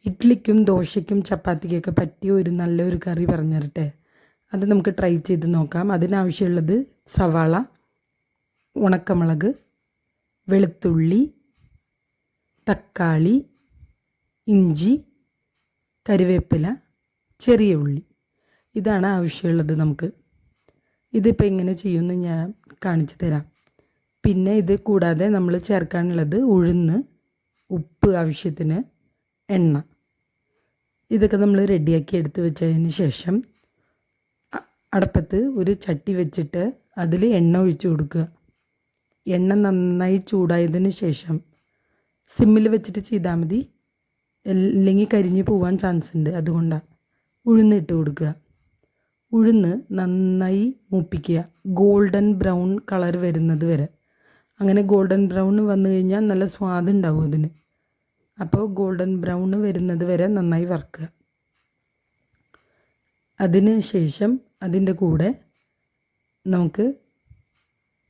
ഇഡ്ഡലിക്കും ദോശയ്ക്കും ചപ്പാത്തിക്കൊക്കെ പറ്റിയ ഒരു നല്ലൊരു കറി പറഞ്ഞു തരട്ടെ. അത് നമുക്ക് ട്രൈ ചെയ്ത് നോക്കാം. അതിനാവശ്യമുള്ളത് സവാള, ഉണക്കമുളക്, വെളുത്തുള്ളി, തക്കാളി, ഇഞ്ചി, കറിവേപ്പില, ചെറിയ ഉള്ളി. ഇതാണ് ആവശ്യമുള്ളത് നമുക്ക്. ഇതിപ്പോൾ എങ്ങനെ ചെയ്യുമെന്ന് ഞാൻ കാണിച്ചു തരാം. പിന്നെ ഇത് കൂടാതെ നമ്മൾ ചേർക്കാനുള്ളത് ഉഴുന്ന്, ഉപ്പ് ആവശ്യത്തിന്, എണ്ണ. ഇതൊക്കെ നമ്മൾ റെഡിയാക്കി എടുത്ത് വെച്ചതിന് ശേഷം അടുപ്പത്ത് ഒരു ചട്ടി വെച്ചിട്ട് അതിൽ എണ്ണ ഒഴിച്ച് കൊടുക്കുക. എണ്ണ നന്നായി ചൂടായതിന് ശേഷം സിമ്മിൽ വെച്ചിട്ട് ചെയ്താൽ മതി, അല്ലെങ്കിൽ കരിഞ്ഞ് പോവാൻ ചാൻസ് ഉണ്ട്. അതുകൊണ്ടാണ് ഉഴുന്ന് ഇട്ട് കൊടുക്കുക. ഉഴുന്ന് നന്നായി മൂപ്പിക്കുക, ഗോൾഡൻ ബ്രൗൺ കളർ വരുന്നത് വരെ. അങ്ങനെ ഗോൾഡൻ ബ്രൗൺ വന്നു കഴിഞ്ഞാൽ നല്ല സ്വാദുണ്ടാവും അതിന്. അപ്പോൾ ഗോൾഡൻ ബ്രൗൺ വരുന്നത് വരെ നന്നായി വറുക്കുക. അതിന് ശേഷം അതിൻ്റെ കൂടെ നമുക്ക്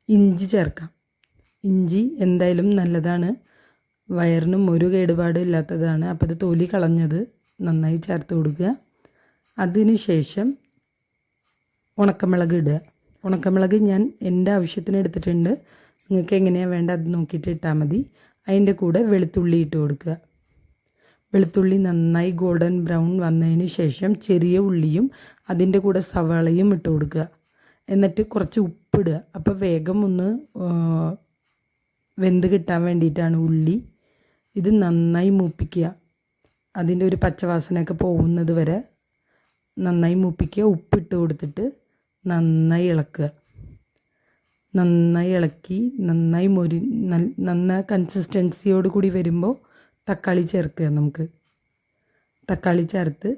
ഇഞ്ചി ചേർക്കാം. ഇഞ്ചി എന്തായാലും നല്ലതാണ്, വയറിനും ഒരു കേടുപാടും ഇല്ലാത്തതാണ്. അപ്പോൾ ഇത് തൊലി കളഞ്ഞത് നന്നായി ചേർത്ത് കൊടുക്കുക. അതിന് ശേഷം ഉണക്കമുളക് ഇടുക. ഉണക്കമുളക് ഞാൻ എൻ്റെ ആവശ്യത്തിന് എടുത്തിട്ടുണ്ട്. നിങ്ങൾക്ക് എങ്ങനെയാണ് വേണ്ട അത് നോക്കിയിട്ട് ഇട്ടാൽ മതി. അതിൻ്റെ കൂടെ വെളുത്തുള്ളി ഇട്ട് കൊടുക്കുക. വെളുത്തുള്ളി നന്നായി ഗോൾഡൻ ബ്രൗൺ വന്നതിന് ശേഷം ചെറിയ ഉള്ളിയും അതിൻ്റെ കൂടെ സവാളയും ഇട്ട് കൊടുക്കുക. എന്നിട്ട് കുറച്ച് ഉപ്പിടുക. അപ്പോൾ വേഗം ഒന്ന് വെന്ത് കിട്ടാൻ വേണ്ടിയിട്ടാണ് ഉള്ളി. ഇത് നന്നായി മൂപ്പിക്കുക. അതിൻ്റെ ഒരു പച്ചവാസനയൊക്കെ പോകുന്നത് വരെ നന്നായി മൂപ്പിക്കുക. ഉപ്പിട്ട് കൊടുത്തിട്ട് നന്നായി ഇളക്കുക. നന്നായി ഇളക്കി നന്നായി നന്നായി കൺസിസ്റ്റൻസിയോട് കൂടി വരുമ്പോൾ തക്കാളി ചേർക്കുക. നമുക്ക് തക്കാളി ചേർത്ത്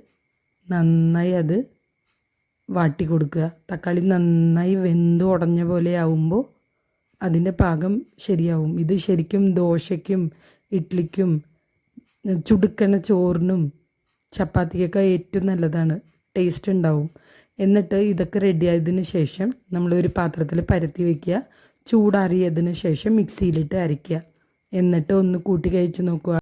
നന്നായി അത് വാട്ടി കൊടുക്കുക. തക്കാളി നന്നായി വെന്ത് ഉടഞ്ഞ പോലെ ആവുമ്പോൾ അതിൻ്റെ പാകം ശരിയാവും. ഇത് ശരിക്കും ദോശയ്ക്കും ഇഡ്ഡലിക്കും ചുടുക്കണ ചോറിനും ചപ്പാത്തിക്കൊക്കെ ഏറ്റവും നല്ലതാണ്, ടേസ്റ്റ് ഉണ്ടാവും. എന്നിട്ട് ഇതൊക്കെ റെഡിയായതിന് ശേഷം നമ്മളൊരു പാത്രത്തിൽ പരത്തി വയ്ക്കുക. ചൂടാറിയതിന് ശേഷം മിക്സിയിലിട്ട് അരയ്ക്കുക. എന്നിട്ട് ഒന്ന് കൂട്ടി കഴിച്ച് നോക്കുക.